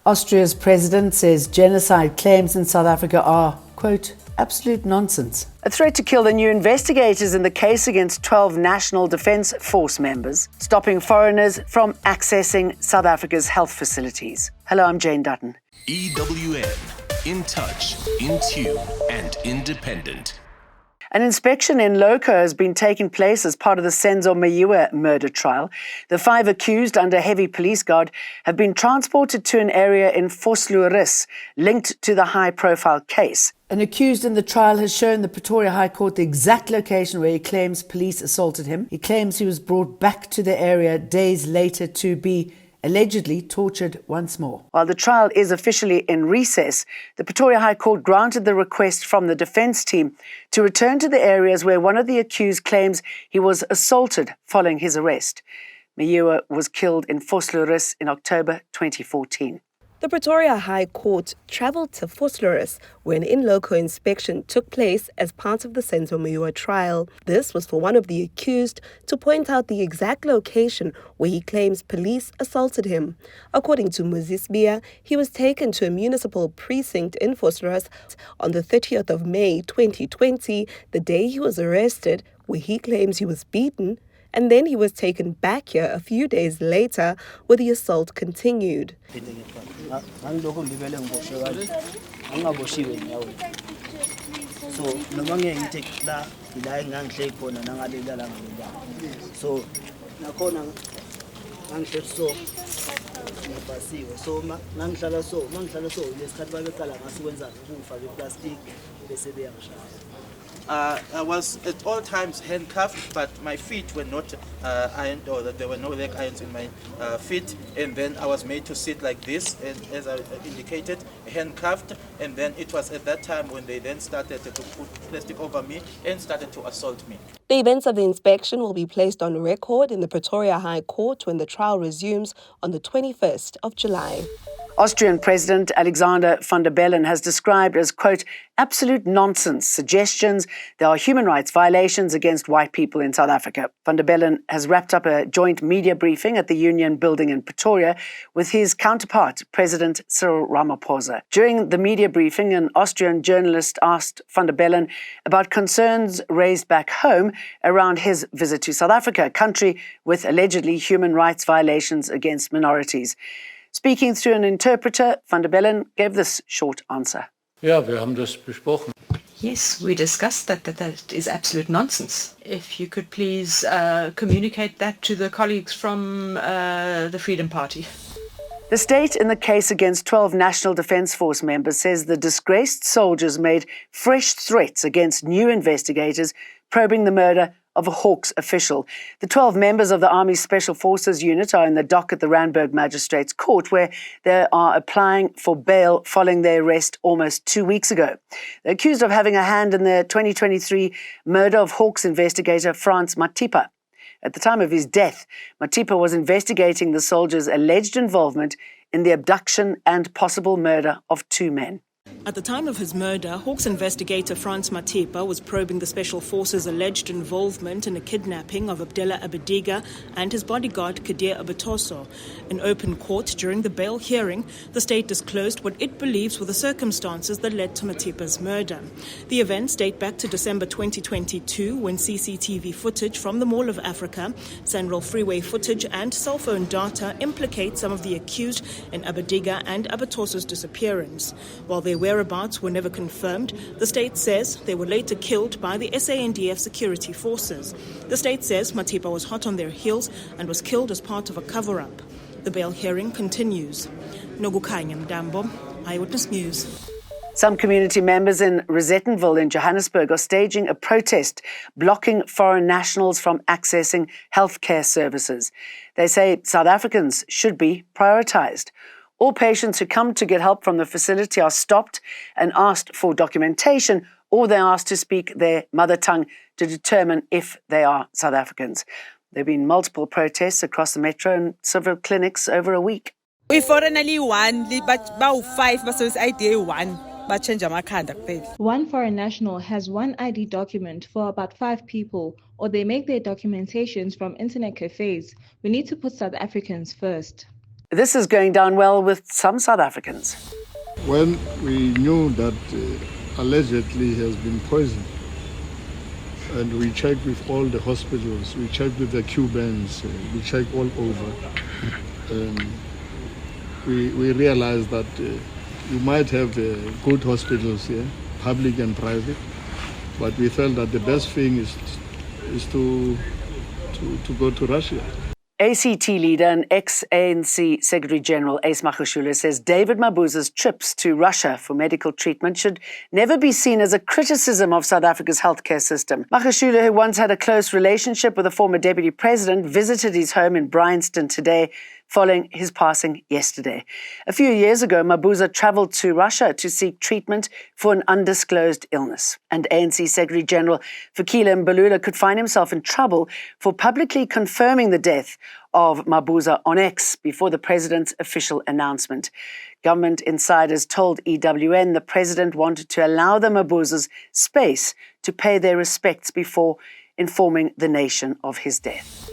Austria's president says genocide claims in South Africa are, quote, absolute nonsense. A threat to kill the new investigators in the case against 12 National Defence Force members, stopping foreigners from accessing South Africa's health facilities. Hello, I'm Jane Dutton. EWN, in touch, in tune, and independent. An inspection in loco has been taking place as part of the Senzo Meyiwa murder trial. The 5 accused under heavy police guard have been transported to an area in Vosloorus linked to the high-profile case. An accused in the trial has shown the Pretoria High Court the exact location where he claims police assaulted him. He claims he was brought back to the area days later to be allegedly tortured once more. While the trial is officially in recess, the Pretoria High Court granted the request from the defence team to return to the areas where one of the accused claims he was assaulted following his arrest. Meyiwa was killed in Vosloorus in October 2014. The Pretoria High Court travelled to Vosloorus, where an in-loco inspection took place as part of the Senzo Meyiwa trial. This was for one of the accused to point out the exact location where he claims police assaulted him. According to Mabuzas, he was taken to a municipal precinct in Vosloorus on the 30th of May 2020, the day he was arrested, where he claims he was beaten, and then he was taken back here a few days later, where the assault continued. So I was at all times handcuffed, but my feet were not ironed, or that there were no leg irons in my feet. And then I was made to sit like this, and as I indicated, handcuffed. And then it was at that time when they then started to put plastic over me and started to assault me. The events of the inspection will be placed on record in the Pretoria High Court when the trial resumes on the 21st of July. Austrian President Alexander van der Bellen has described as, quote, absolute nonsense suggestions there are human rights violations against white people in South Africa. Van der Bellen has wrapped up a joint media briefing at the Union building in Pretoria with his counterpart, President Cyril Ramaphosa. During the media briefing, an Austrian journalist asked van der Bellen about concerns raised back home around his visit to South Africa, a country with allegedly human rights violations against minorities. Speaking through an interpreter, van der Bellen gave this short answer. Ja, wir haben das besprochen. Yes, we discussed that is absolute nonsense. If you could please communicate that to the colleagues from the Freedom Party. The state in the case against 12 National Defence Force members says the disgraced soldiers made fresh threats against new investigators probing the murder of a Hawks official. The 12 members of the Army Special Forces unit are in the dock at the Randburg Magistrates Court, where they are applying for bail following their arrest almost 2 weeks ago. They're accused of having a hand in the 2023 murder of Hawks investigator Frans Matipa. At the time of his death, Matipa was investigating the soldiers' alleged involvement in the abduction and possible murder of 2 men. At the time of his murder, Hawks investigator Frans Matipa was probing the Special Forces' alleged involvement in a kidnapping of Abdella Abediga and his bodyguard Kadir Abetoso. In open court during the bail hearing, the state disclosed what it believes were the circumstances that led to Matipa's murder. The events date back to December 2022, when CCTV footage from the Mall of Africa, Sanral Freeway footage and cell phone data implicate some of the accused in Abediga and Abetoso's disappearance. While their whereabouts were never confirmed, the state says they were later killed by the SANDF security forces. The state says Matipa was hot on their heels and was killed as part of a cover-up. The bail hearing continues. Nogukhanya Mdambo, Eyewitness News. Some community members in Rosettenville in Johannesburg are staging a protest blocking foreign nationals from accessing healthcare services. They say South Africans should be prioritised. All patients who come to get help from the facility are stopped and asked for documentation, or they're asked to speak their mother tongue to determine if they are South Africans. There have been multiple protests across the metro and several clinics over a week. We foreignly one, but about 5 versus ID one. One foreign national has one ID document for about 5 people, or they make their documentations from internet cafes. We need to put South Africans first. This is going down well with some South Africans. When we knew that allegedly he has been poisoned, and we checked with all the hospitals, we checked with the Cubans, we checked all over, we realized that you might have good hospitals here, public and private, but we felt that the best thing is to go to Russia. ACT leader and ex-ANC Secretary General Ace Magashule says David Mabuzas' trips to Russia for medical treatment should never be seen as a criticism of South Africa's healthcare system. Magashule, who once had a close relationship with the former deputy president, visited his home in Bryanston today following his passing yesterday. A few years ago, Mabuza travelled to Russia to seek treatment for an undisclosed illness. And ANC Secretary General Fikile Mbalula could find himself in trouble for publicly confirming the death of Mabuza on X before the president's official announcement. Government insiders told EWN the president wanted to allow the Mabuzas space to pay their respects before informing the nation of his death.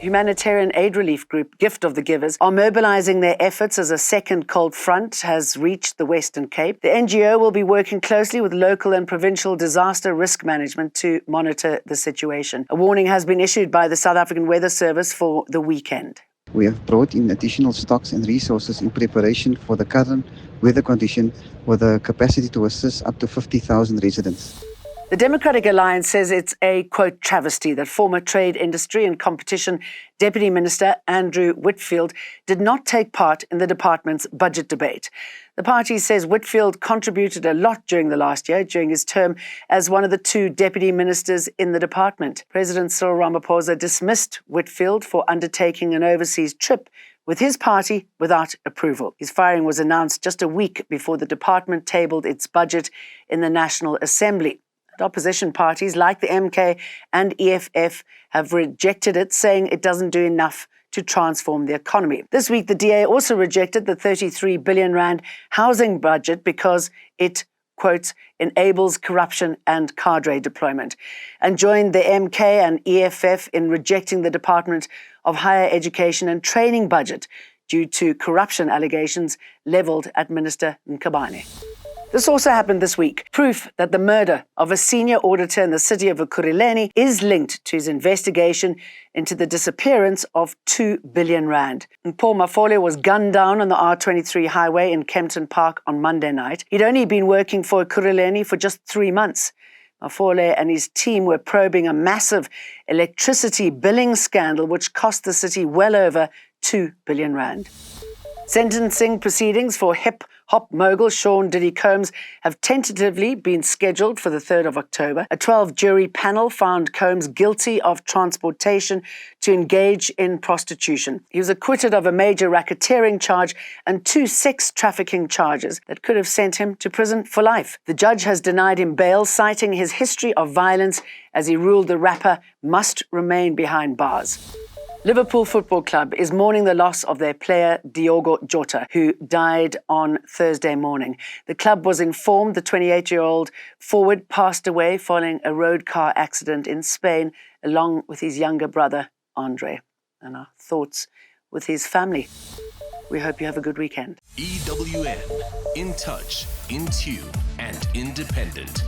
Humanitarian aid relief group Gift of the Givers are mobilizing their efforts as a second cold front has reached the Western Cape. The NGO will be working closely with local and provincial disaster risk management to monitor the situation. A warning has been issued by the South African Weather Service for the weekend. We have brought in additional stocks and resources in preparation for the current weather condition with a capacity to assist up to 50,000 residents. The Democratic Alliance says it's a, quote, travesty that former Trade, Industry and Competition Deputy Minister Andrew Whitfield did not take part in the department's budget debate. The party says Whitfield contributed a lot during the last year, during his term as one of the two deputy ministers in the department. President Cyril Ramaphosa dismissed Whitfield for undertaking an overseas trip with his party without approval. His firing was announced just a week before the department tabled its budget in the National Assembly. Opposition parties like the MK and EFF have rejected it, saying it doesn't do enough to transform the economy. This week, the DA also rejected the 33 billion rand housing budget because it, quote, enables corruption and cadre deployment, and joined the MK and EFF in rejecting the Department of Higher Education and Training budget due to corruption allegations levelled at Minister Nkabane. This also happened this week. Proof that the murder of a senior auditor in the city of Ekurhuleni is linked to his investigation into the disappearance of 2 billion rand. And Paul Mafole was gunned down on the R23 highway in Kempton Park on Monday night. He'd only been working for Ekurhuleni for just 3 months. Mafole and his team were probing a massive electricity billing scandal which cost the city well over 2 billion rand. Sentencing proceedings for hip-hop mogul Sean Diddy Combs have tentatively been scheduled for the 3rd of October. A 12-jury panel found Combs guilty of transportation to engage in prostitution. He was acquitted of a major racketeering charge and 2 sex trafficking charges that could have sent him to prison for life. The judge has denied him bail, citing his history of violence as he ruled the rapper must remain behind bars. Liverpool Football Club is mourning the loss of their player Diogo Jota, who died on Thursday morning. The club was informed the 28-year-old forward passed away following a road car accident in Spain, along with his younger brother, Andre. And our thoughts with his family. We hope you have a good weekend. EWN, in touch, in tune, and independent.